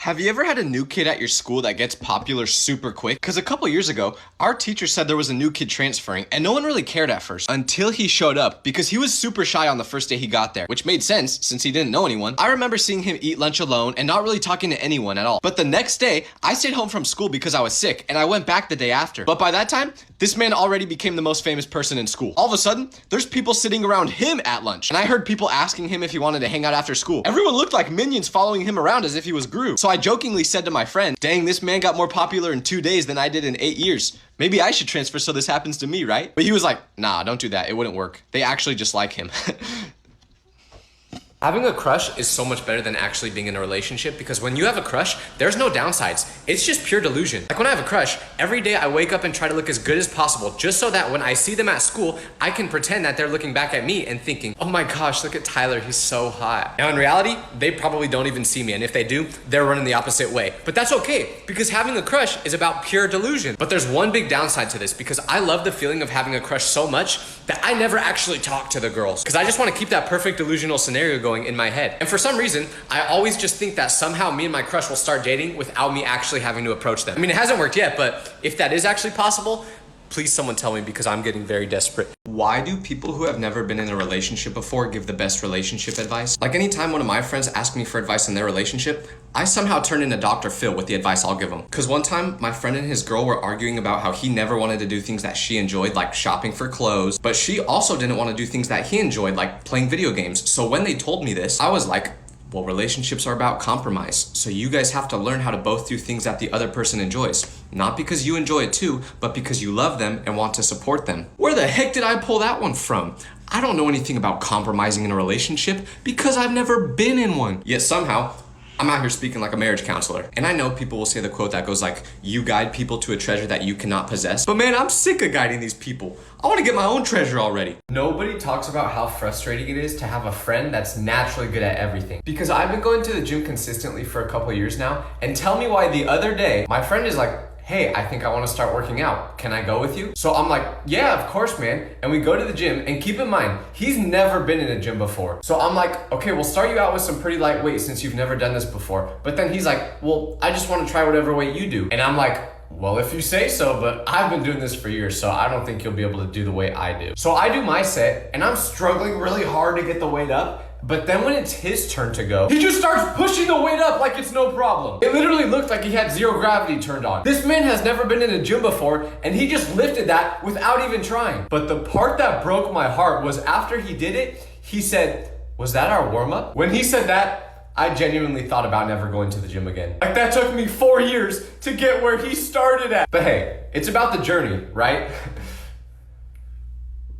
Have you ever had a new kid at your school that gets popular super quick? Because a couple years ago, our teacher said there was a new kid transferring and no one really cared at first until he showed up because he was super shy on the first day he got there, which made sense since he didn't know anyone. I remember seeing him eat lunch alone and not really talking to anyone at all. But the next day, I stayed home from school because I was sick and I went back the day after. But by that time, this man already became the most famous person in school. All of a sudden, there's people sitting around him at lunch and I heard people asking him if he wanted to hang out after school. Everyone looked like minions following him around as if he was Gru. So I jokingly said to my friend, dang, this man got more popular in 2 days than I did in 8 years. Maybe I should transfer so this happens to me, right? But he was like, nah, don't do that. It wouldn't work. They actually just like him. Having a crush is so much better than actually being in a relationship because when you have a crush, there's no downsides. It's just pure delusion. Like when I have a crush, every day I wake up and try to look as good as possible just so that when I see them at school, I can pretend that they're looking back at me and thinking, oh my gosh, look at Tyler, he's so hot. Now in reality, they probably don't even see me, and if they do, they're running the opposite way. But that's okay because having a crush is about pure delusion. But there's one big downside to this because I love the feeling of having a crush so much that I never actually talk to the girls because I just want to keep that perfect delusional scenario going in my head. And for some reason, I always just think that somehow me and my crush will start dating without me actually having to approach them. I mean, it hasn't worked yet, but if that is actually possible, please someone tell me because I'm getting very desperate. Why do people who have never been in a relationship before give the best relationship advice? Like anytime one of my friends asks me for advice in their relationship, I somehow turn into Dr. Phil with the advice I'll give them. Because one time, my friend and his girl were arguing about how he never wanted to do things that she enjoyed, like shopping for clothes, but she also didn't want to do things that he enjoyed, like playing video games. So when they told me this, I was like, well, relationships are about compromise. So you guys have to learn how to both do things that the other person enjoys. Not because you enjoy it too, but because you love them and want to support them. Where the heck did I pull that one from? I don't know anything about compromising in a relationship because I've never been in one. Yet somehow, I'm out here speaking like a marriage counselor. And I know people will say the quote that goes like, you guide people to a treasure that you cannot possess. But man, I'm sick of guiding these people. I want to get my own treasure already. Nobody talks about how frustrating it is to have a friend that's naturally good at everything. Because I've been going to the gym consistently for a couple years now, and tell me why the other day, my friend is like, hey, I think I want to start working out. Can I go with you? So I'm like, yeah, of course, man. And we go to the gym, and keep in mind, he's never been in a gym before. So I'm like, okay, we'll start you out with some pretty light weights since you've never done this before. But then he's like, well, I just want to try whatever weight you do. And I'm like, well, if you say so, but I've been doing this for years, so I don't think you'll be able to do the way I do. So I do my set, and I'm struggling really hard to get the weight up. But then when it's his turn to go, he just starts pushing the weight up like it's no problem. It literally looked like he had zero gravity turned on. This man has never been in a gym before, and he just lifted that without even trying. But the part that broke my heart was after he did it, he said, was that our warm-up? When he said that, I genuinely thought about never going to the gym again. Like that took me 4 years to get where he started at. But hey, it's about the journey, right?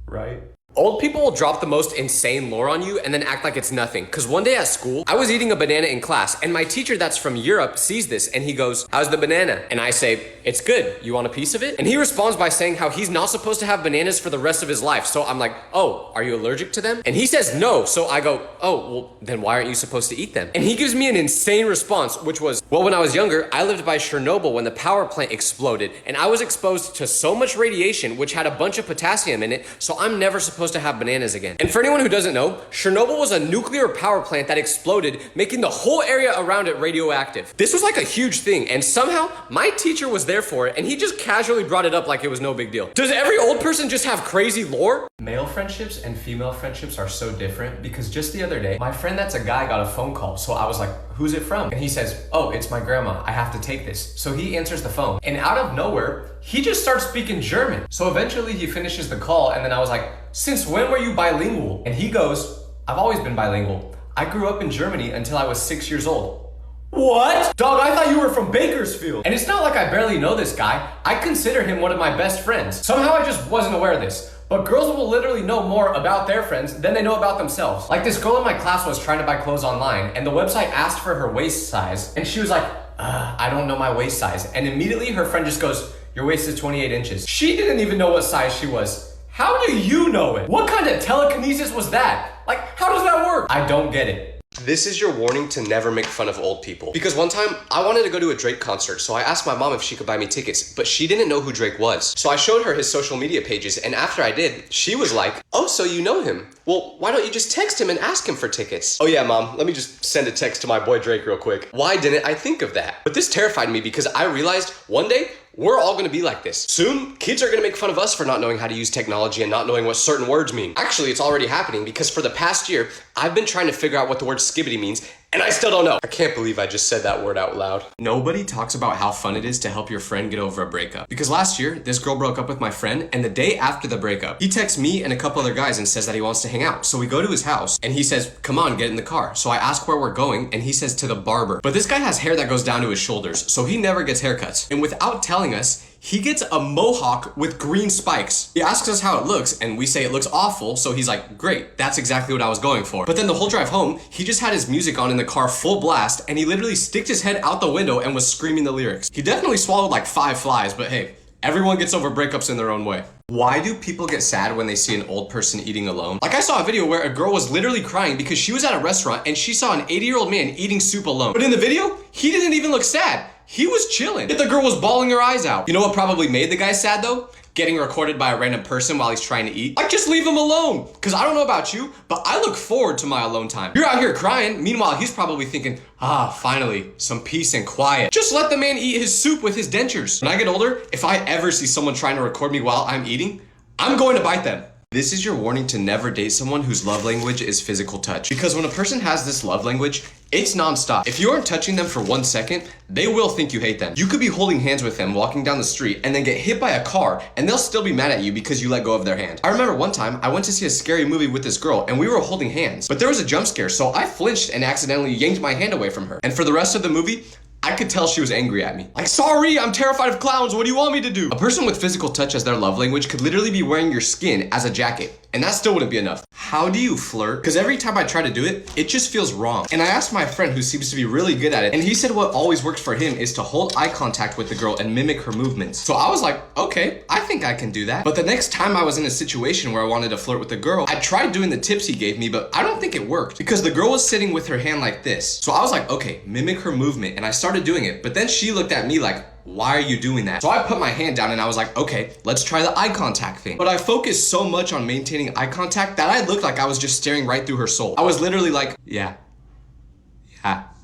Right? Old people will drop the most insane lore on you and then act like it's nothing. Cause one day at school, I was eating a banana in class and my teacher that's from Europe sees this and he goes, how's the banana? And I say, it's good. You want a piece of it? And he responds by saying how he's not supposed to have bananas for the rest of his life. So I'm like, oh, are you allergic to them? And he says no. So I go, oh, well, then why aren't you supposed to eat them? And he gives me an insane response, which was, well, when I was younger, I lived by Chernobyl when the power plant exploded and I was exposed to so much radiation, which had a bunch of potassium in it. So I'm never supposed to have bananas again. And for anyone who doesn't know, Chernobyl was a nuclear power plant that exploded, making the whole area around it radioactive. This was like a huge thing, and somehow my teacher was there for it, and he just casually brought it up like it was no big deal. Does every old person just have crazy lore? Male friendships and female friendships are so different because just the other day, my friend that's a guy got a phone call. So I was like, who's it from? And he says, oh, it's my grandma. I have to take this. So he answers the phone, and out of nowhere, he just starts speaking German. So eventually he finishes the call, and then I was like, since when were you bilingual? And he goes, I've always been bilingual. I grew up in Germany until I was 6 years old. What? Dog, I thought you were from Bakersfield. And it's not like I barely know this guy. I consider him one of my best friends. Somehow I just wasn't aware of this. But girls will literally know more about their friends than they know about themselves. Like this girl in my class was trying to buy clothes online, and the website asked for her waist size, and she was like, I don't know my waist size. And immediately her friend just goes, your waist is 28 inches. She didn't even know what size she was. How do you know it? What kind of telekinesis was that? Like, how does that work? I don't get it. This is your warning to never make fun of old people. Because one time, I wanted to go to a Drake concert, so I asked my mom if she could buy me tickets, but she didn't know who Drake was. So I showed her his social media pages, and after I did, she was like, "Oh, so you know him? Well, why don't you just text him and ask him for tickets?" Oh yeah, mom, let me just send a text to my boy Drake real quick. Why didn't I think of that? But this terrified me because I realized one day, we're all gonna be like this. Soon, kids are gonna make fun of us for not knowing how to use technology and not knowing what certain words mean. Actually, it's already happening because for the past year, I've been trying to figure out what the word skibbity means, and I still don't know. I can't believe I just said that word out loud. Nobody talks about how fun it is to help your friend get over a breakup. Because last year, this girl broke up with my friend, and the day after the breakup, he texts me and a couple other guys and says that he wants to hang out. So we go to his house, and he says, "Come on, get in the car." So I ask where we're going, and he says to the barber. But this guy has hair that goes down to his shoulders, so he never gets haircuts. And without telling us, he gets a mohawk with green spikes. He asks us how it looks, and we say it looks awful, so he's like, "Great, that's exactly what I was going for." But then the whole drive home, he just had his music on in the car full blast, and he literally sticked his head out the window and was screaming the lyrics. He definitely swallowed like 5 flies, but hey, everyone gets over breakups in their own way. Why do people get sad when they see an old person eating alone? Like I saw a video where a girl was literally crying because she was at a restaurant and she saw an 80-year-old man eating soup alone. But in the video, he didn't even look sad. He was chilling. Yet the girl was bawling her eyes out. You know what probably made the guy sad though? Getting recorded by a random person while he's trying to eat. Like, just leave him alone. Cause I don't know about you, but I look forward to my alone time. You're out here crying. Meanwhile, he's probably thinking, finally, some peace and quiet. Just let the man eat his soup with his dentures. When I get older, if I ever see someone trying to record me while I'm eating, I'm going to bite them. This is your warning to never date someone whose love language is physical touch. Because when a person has this love language, it's nonstop. If you aren't touching them for 1 second, they will think you hate them. You could be holding hands with them walking down the street and then get hit by a car and they'll still be mad at you because you let go of their hand. I remember one time I went to see a scary movie with this girl and we were holding hands, but there was a jump scare, so I flinched and accidentally yanked my hand away from her. And for the rest of the movie, I could tell she was angry at me. Like, "Sorry, I'm terrified of clowns. What do you want me to do?" A person with physical touch as their love language could literally be wearing your skin as a jacket, and that still wouldn't be enough. How do you flirt? Because every time I try to do it, it just feels wrong. And I asked my friend who seems to be really good at it, and he said what always works for him is to hold eye contact with the girl and mimic her movements. So I was like, okay, I think I can do that. But the next time I was in a situation where I wanted to flirt with the girl, I tried doing the tips he gave me, but I don't think it worked because the girl was sitting with her hand like this. So I was like, okay, mimic her movement, and I started doing it. But then she looked at me like, "Why are you doing that?" So I put my hand down and I was like, okay, let's try the eye contact thing. But I focused so much on maintaining eye contact that I looked like I was just staring right through her soul. I was literally like, yeah.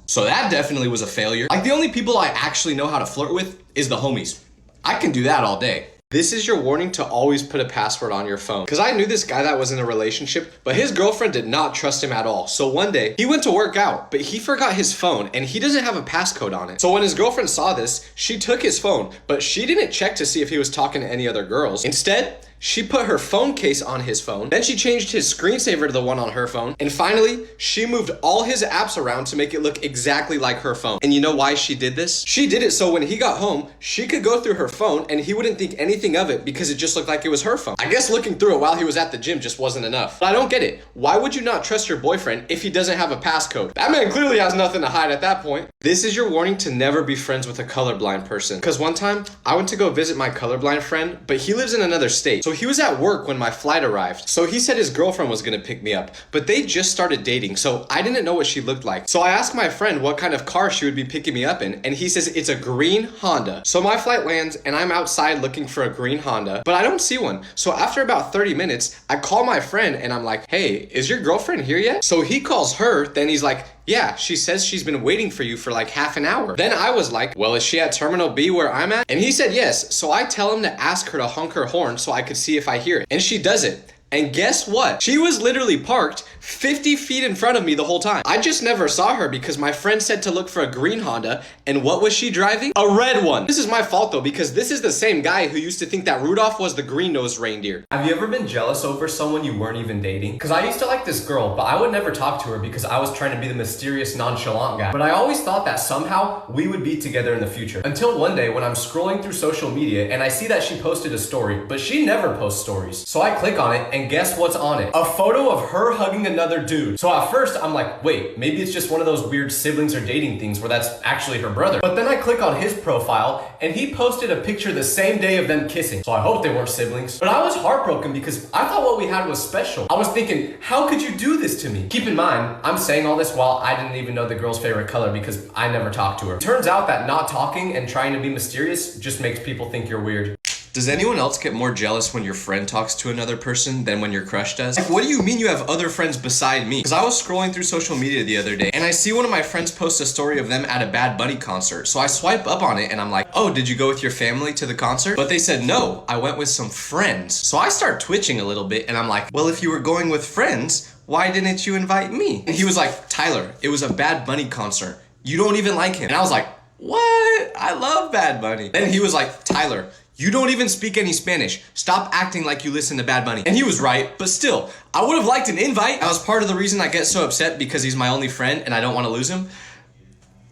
So that definitely was a failure. Like, the only people I actually know how to flirt with is the homies. I can do that all day. This is your warning to always put a password on your phone. Because I knew this guy that was in a relationship, but his girlfriend did not trust him at all. So one day, he went to work out, but he forgot his phone and he doesn't have a passcode on it. So when his girlfriend saw this, she took his phone, but she didn't check to see if he was talking to any other girls. Instead, she put her phone case on his phone, then she changed his screensaver to the one on her phone, and finally, she moved all his apps around to make it look exactly like her phone. And you know why she did this? She did it so when he got home, she could go through her phone and he wouldn't think anything of it because it just looked like it was her phone. I guess looking through it while he was at the gym just wasn't enough. But I don't get it. Why would you not trust your boyfriend if he doesn't have a passcode? That man clearly has nothing to hide at that point. This is your warning to never be friends with a colorblind person. Because one time, I went to go visit my colorblind friend, but he lives in another state. So he was at work when my flight arrived. So he said his girlfriend was gonna pick me up, but they just started dating, so I didn't know what she looked like. So I asked my friend what kind of car she would be picking me up in, and he says it's a green Honda. So my flight lands, and I'm outside looking for a green Honda, but I don't see one. So after about 30 minutes, I call my friend, and I'm like, "Hey, is your girlfriend here yet?" So he calls her, then he's like, "Yeah, she says she's been waiting for you for like half an hour." Then I was like, "Well, is she at Terminal B where I'm at?" And he said yes. So I tell him to ask her to honk her horn so I could see if I hear it. And she does it. And guess what? She was literally parked 50 feet in front of me the whole time. I just never saw her because my friend said to look for a green Honda, and what was she driving? A red one. This is my fault though, because this is the same guy who used to think that Rudolph was the green-nosed reindeer. Have you ever been jealous over someone you weren't even dating? Because I used to like this girl, but I would never talk to her because I was trying to be the mysterious, nonchalant guy. But I always thought that somehow we would be together in the future. Until one day when I'm scrolling through social media and I see that she posted a story, but she never posts stories. So I click on it and guess what's on it? A photo of her hugging a another dude. So at first I'm like, wait, maybe it's just one of those weird siblings or dating things where that's actually her brother. But then I click on his profile and he posted a picture the same day of them kissing. So I hope they weren't siblings. But I was heartbroken because I thought what we had was special. I was thinking, how could you do this to me? Keep in mind, I'm saying all this while I didn't even know the girl's favorite color because I never talked to her. Turns out that not talking and trying to be mysterious just makes people think you're weird. Does anyone else get more jealous when your friend talks to another person than when your crush does? Like, what do you mean you have other friends beside me? Because I was scrolling through social media the other day and I see one of my friends post a story of them at a Bad Bunny concert. So I swipe up on it and I'm like, oh, did you go with your family to the concert? But they said, no, I went with some friends. So I start twitching a little bit and I'm like, well, if you were going with friends, why didn't you invite me? And he was like, Tyler, it was a Bad Bunny concert. You don't even like him. And I was like, what? I love Bad Bunny. Then he was like, Tyler, you don't even speak any Spanish. Stop acting like you listen to Bad Bunny. And he was right, but still, I would have liked an invite. That was part of the reason I get so upset because he's my only friend and I don't want to lose him.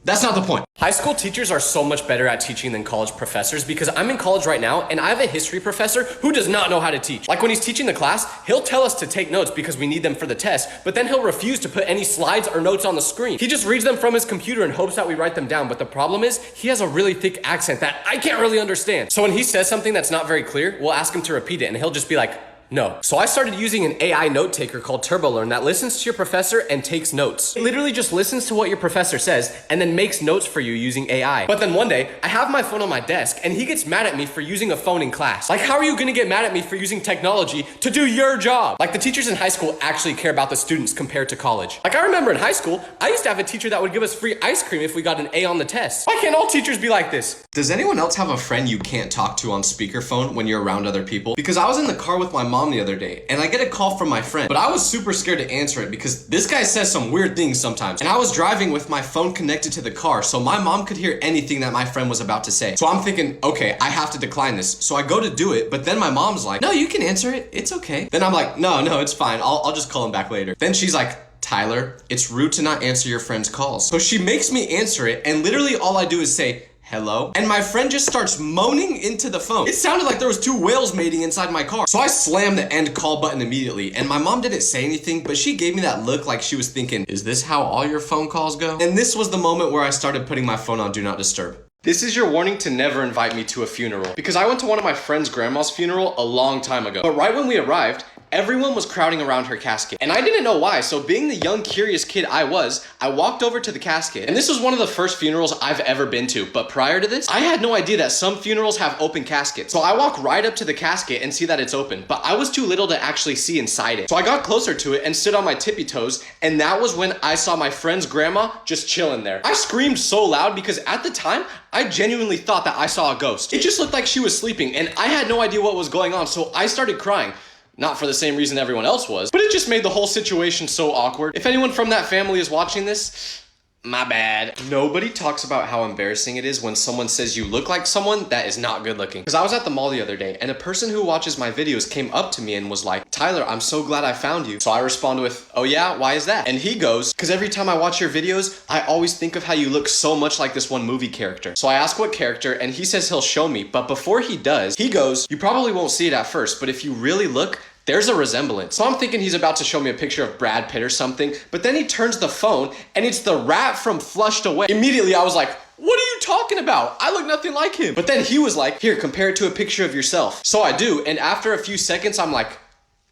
That's not the point. High school teachers are so much better at teaching than college professors because I'm in college right now and I have a history professor who does not know how to teach. Like when he's teaching the class, he'll tell us to take notes because we need them for the test, but then he'll refuse to put any slides or notes on the screen. He just reads them from his computer and hopes that we write them down, but the problem is he has a really thick accent that I can't really understand. So when he says something that's not very clear, we'll ask him to repeat it and he'll just be like, no. So I started using an AI note taker called TurboLearn that listens to your professor and takes notes. It literally just listens to what your professor says and then makes notes for you using AI. But then one day, I have my phone on my desk and he gets mad at me for using a phone in class. Like, how are you gonna get mad at me for using technology to do your job? Like, the teachers in high school actually care about the students compared to college. Like, I remember in high school, I used to have a teacher that would give us free ice cream if we got an A on the test. Why can't all teachers be like this? Does anyone else have a friend you can't talk to on speakerphone when you're around other people? Because I was in the car with my mom the other day and I get a call from my friend, but I was super scared to answer it because this guy says some weird things sometimes. And I was driving with my phone connected to the car, so my mom could hear anything that my friend was about to say. So I'm thinking, okay, I have to decline this. So I go to do it, but then my mom's like, no, you can answer it. It's okay. Then I'm like, no, it's fine. I'll just call him back later. Then she's like, Tyler, it's rude to not answer your friend's calls. So she makes me answer it, and literally all I do is say, hello? And my friend just starts moaning into the phone. It sounded like there was two whales mating inside my car. So I slammed the end call button immediately, and my mom didn't say anything, but she gave me that look like she was thinking, is this how all your phone calls go? And this was the moment where I started putting my phone on Do Not Disturb. This is your warning to never invite me to a funeral. Because I went to one of my friend's grandma's funeral a long time ago. But right when we arrived, everyone was crowding around her casket. And I didn't know why, so being the young, curious kid I was, I walked over to the casket. And this was one of the first funerals I've ever been to. But prior to this, I had no idea that some funerals have open caskets. So I walk right up to the casket and see that it's open. But I was too little to actually see inside it. So I got closer to it and stood on my tippy toes. And that was when I saw my friend's grandma just chilling there. I screamed so loud because at the time, I genuinely thought that I saw a ghost. It just looked like she was sleeping and I had no idea what was going on. So I started crying. Not for the same reason everyone else was, but it just made the whole situation so awkward. If anyone from that family is watching this, my bad. Nobody talks about how embarrassing it is when someone says you look like someone that is not good looking. Because I was at the mall the other day and a person who watches my videos came up to me and was like, Tyler, I'm so glad I found you. So I respond with, oh yeah, why is that? And he goes, because every time I watch your videos, I always think of how you look so much like this one movie character. So I ask what character and he says he'll show me, but before he does, he goes, you probably won't see it at first, but if you really look, there's a resemblance. So I'm thinking he's about to show me a picture of Brad Pitt or something, but then he turns the phone and it's the rat from Flushed Away. Immediately I was like, what are you talking about? I look nothing like him. But then he was like, here, compare it to a picture of yourself. So I do, and after a few seconds, I'm like,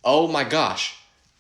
oh my gosh,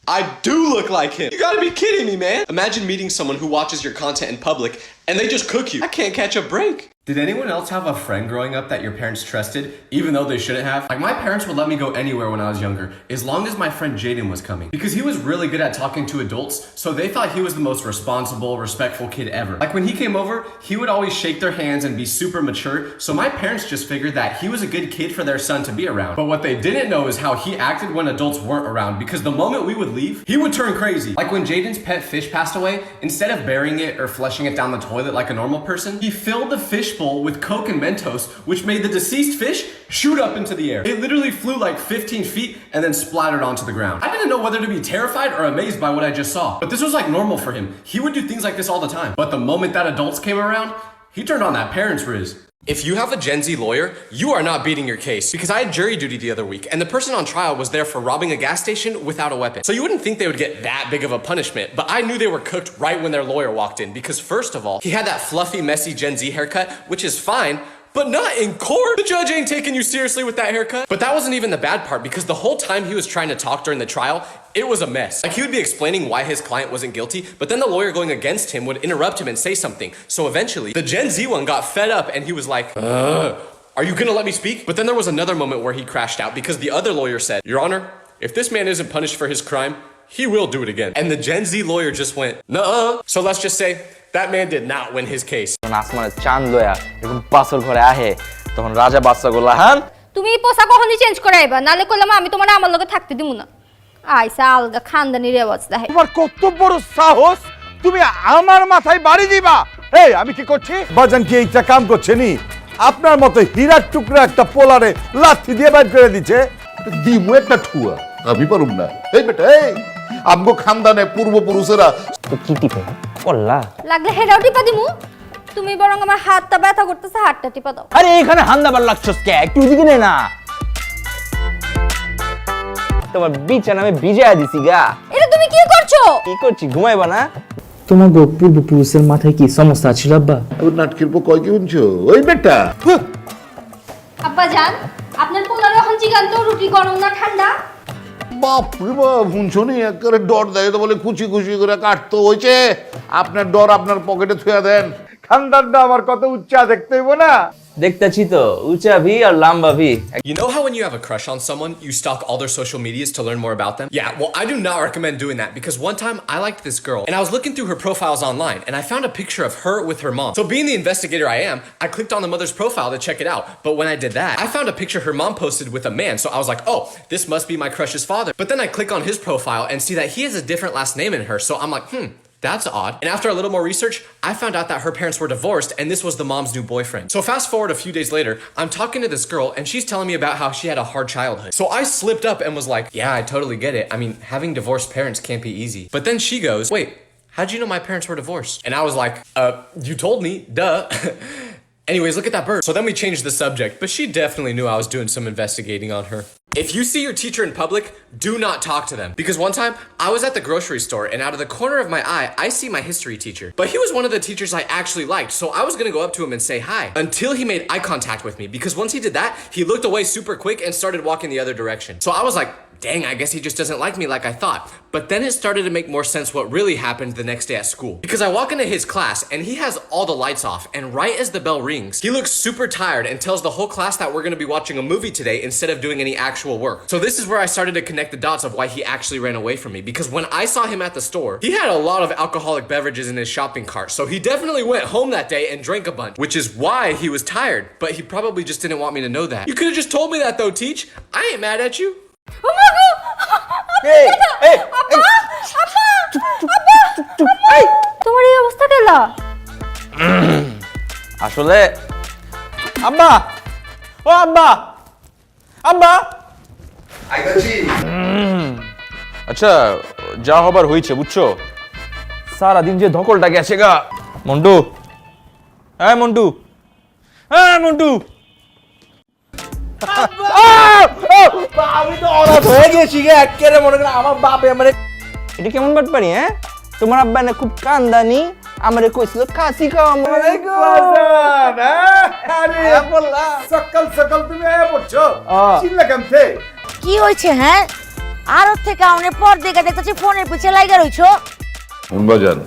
I do look like him. You gotta be kidding me, man. Imagine meeting someone who watches your content in public and they just cook you. I can't catch a break. Did anyone else have a friend growing up that your parents trusted, even though they shouldn't have? Like, my parents would let me go anywhere when I was younger, as long as my friend Jaden was coming. Because he was really good at talking to adults, so they thought he was the most responsible, respectful kid ever. Like, when he came over, he would always shake their hands and be super mature, so my parents just figured that he was a good kid for their son to be around. But what they didn't know is how he acted when adults weren't around, because the moment we would leave, he would turn crazy. Like when Jaden's pet fish passed away, instead of burying it or flushing it down the toilet like a normal person, he filled the fish bowl with Coke and Mentos, which made the deceased fish shoot up into the air. It literally flew like 15 feet and then splattered onto the ground. I didn't know whether to be terrified or amazed by what I just saw, but this was like normal for him. He would do things like this all the time. But the moment that adults came around, he turned on that parents' riz. If you have a Gen Z lawyer, you are not beating your case. Because I had jury duty the other week, and the person on trial was there for robbing a gas station without a weapon. So you wouldn't think they would get that big of a punishment, but I knew they were cooked right when their lawyer walked in. Because first of all, he had that fluffy, messy Gen Z haircut, which is fine, but not in court. The judge ain't taking you seriously with that haircut. But that wasn't even the bad part, because the whole time he was trying to talk during the trial, it was a mess. Like, he would be explaining why his client wasn't guilty, but then the lawyer going against him would interrupt him and say something. So eventually, the Gen Z one got fed up and he was like, are you gonna let me speak? But then there was another moment where he crashed out because the other lawyer said, Your Honor, if this man isn't punished for his crime, he will do it again. And the Gen Z lawyer just went, nuh-uh. So let's just say, that man did not win his case. আসমানের চাঁদ লয়া এরকম বাসর ঘরে আহে তখন রাজা বাদশাগুলো হান তুমি এই পোশাক কখনই চেঞ্জ করাইবা নালে কইলাম আমি তোমার আমার লগে থাকতে দিমু না আইসা আলগা খানদানি রেওয়াজ দেখে তোমার কত বড় সাহস তুমি আমার মাথায় বাড়ি দিবা এই আমি কি করছি বাজান কি এইটা কাম করছে নি আপনার মতো হীরার টুকরা একটা পোলারে লাথি দিয়ে বাইর করে দিছে দিমু একটা ঠুয়া আমি পারুম না এই বেটা এই আমগো খানদানে পূর্বপুরুষেরা তো কি টিপে কল্লা লাগলে হেরাও টিপা দিমু তুমি বরং আমার হাতটা ব্যথা করতেছে হাতটা টিপা দাও আরে এখানে হান্দাবার লাগছস কে একটু ওদিকে নে না তোমার বিছানা আমি ভিজায়া দিছি গা এটা তুমি কি করছো কি করছি ঘুমাইবা না তোমার পূর্বপুরুষের মাথায় কি সমস্যা ছিল আব্বা আবার নাটকের পর কয় কি শুনছো ওই বেটা আব্বা জান আপনার পোলারে এখন জিগান তো রুটি গরম না ঠান্ডা বাপ রে বাপ শুনছো নি একেবারে ডর দেয় তো বলে খুশি খুশি করে কাটতো হয়েছে আপনার ডর আপনার পকেটে থুয়া দেন খানদানটা আমার কত উচ্চা দেখতে হইব না দেখতাছি তো উঁচা ভি আর লম্বা V You know how when you have a crush on someone, you stalk all their social medias to learn more about them? Yeah, well, I do not recommend doing that because one time I liked this girl and I was looking through her profiles online and I found a picture of her with her mom. So being the investigator I am, I clicked on the mother's profile to check it out. But when I did that, I found a picture her mom posted with a man. So I was like, oh, this must be my crush's father. But then I click on his profile and see that he has a different last name in her. So I'm like, that's odd. And after a little more research, I found out that her parents were divorced and this was the mom's new boyfriend. So fast forward a few days later, I'm talking to this girl and she's telling me about how she had a hard childhood. So I slipped up and was like, yeah, I totally get it. I mean, having divorced parents can't be easy. But then she goes, wait, how'd you know my parents were divorced? And I was like, you told me, duh. Anyways, look at that bird. So then we changed the subject, but she definitely knew I was doing some investigating on her. If you see your teacher in public, do not talk to them. Because one time, I was at the grocery store and out of the corner of my eye, I see my history teacher. But he was one of the teachers I actually liked, so I was gonna go up to him and say hi. Until he made eye contact with me, because once he did that, he looked away super quick and started walking the other direction. So I was like, dang, I guess he just doesn't like me like I thought. But then it started to make more sense what really happened the next day at school. Because I walk into his class and he has all the lights off, and right as the bell rings, he looks super tired and tells the whole class that we're gonna be watching a movie today instead of doing any actual work. So this is where I started to connect the dots of why he actually ran away from me. Because when I saw him at the store, he had a lot of alcoholic beverages in his shopping cart. So he definitely went home that day and drank a bunch, which is why he was tired. But he probably just didn't want me to know that. You could have just told me that though, Teach. I ain't mad at you. এই এই তোমার এই অবস্থা কেলা আসলে আব্বা ও আব্বা আব্বা আইতাছি আচ্ছা যা হবার হয়েছে বুঝছো সারা দিন যে ধকলটা গেছে গা মন্টু হ্যাঁ মন্টু হ্যাঁ মন্টু আমি তো অনাথ হয়ে গেছি গে একেবারে মনে করে আমার বাপে আমারে এটা কেমন বাট পারি হ্যাঁ তোমার আব্বা না খুব কান্দানি আমারে কইছিল কাশি খাওয়া মনে আরে বললা সকাল সকাল তুমি আয়া পড়ছো চিল্লা কেমতে কি হইছে হ্যাঁ আর থেকে আউনের পর দেখে দেখতেছি ফোনের পিছে লাগা রইছো বাজান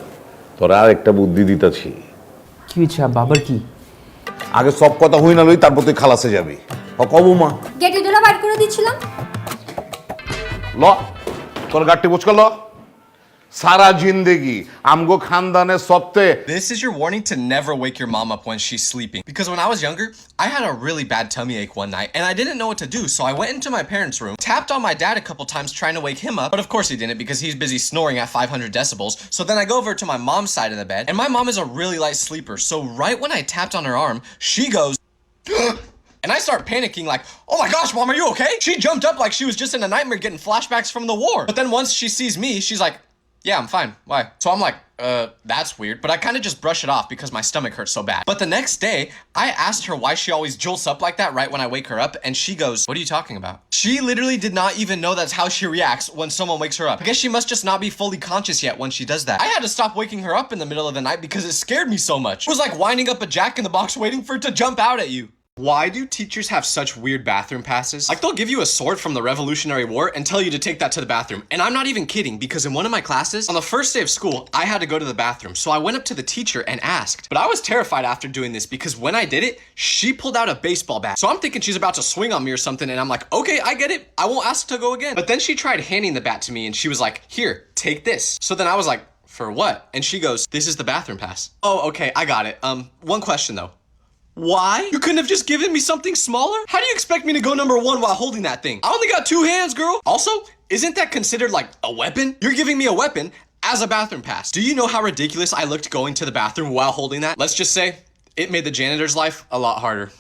তোরা আর একটা বুদ্ধি দিতাছি কি হইছে বাবার কি আগে সব কথা হই না লই তারপর তুই খালাসে যাবি কবু মা গেটে ডোরা বার করে দিছিলাম ল তোর গাড়ি বুঝকল সারা জিন্দেগি আমগো খানদানের সত্ত্বে This is your warning to never wake your mom up when she's sleeping. Because when I was younger, I had a really bad tummy ache one night and I didn't know what to do. So I went into my parents' room, tapped on my dad a couple times trying to wake him up. But of course he didn't because he's busy snoring at 500 decibels. So then I go over to my mom's side of the bed and my mom is a really light sleeper. So right when I tapped on her arm, she goes, and I start panicking like, oh my gosh, mom, are you okay? She jumped up like she was just in a nightmare getting flashbacks from the war. But then once she sees me, she's like, yeah, I'm fine. Why? So I'm like, that's weird, but I kind of just brush it off because my stomach hurts so bad. But the next day, I asked her why she always jolts up like that right when I wake her up, and she goes, "What are you talking about?" She literally did not even know that's how she reacts when someone wakes her up. I guess she must just not be fully conscious yet when she does that. I had to stop waking her up in the middle of the night because it scared me so much. It was like winding up a jack in the box waiting for it to jump out at you. Why do teachers have such weird bathroom passes? Like, they'll give you a sword from the Revolutionary War and tell you to take that to the bathroom. And I'm not even kidding, because in one of my classes, on the first day of school, I had to go to the bathroom. So I went up to the teacher and asked. But I was terrified after doing this because when I did it, she pulled out a baseball bat. So I'm thinking she's about to swing on me or something, and I'm like, okay, I get it. I won't ask to go again. But then she tried handing the bat to me, and she was like, here, take this. So then I was like, for what? And she goes, this is the bathroom pass. Oh, okay, I got it. One question though. Why? You couldn't have just given me something smaller? How do you expect me to go number one while holding that thing? I only got 2 hands, girl. Also, isn't that considered like a weapon? You're giving me a weapon as a bathroom pass. Do you know how ridiculous I looked going to the bathroom while holding that? Let's just say it made the janitor's life a lot harder.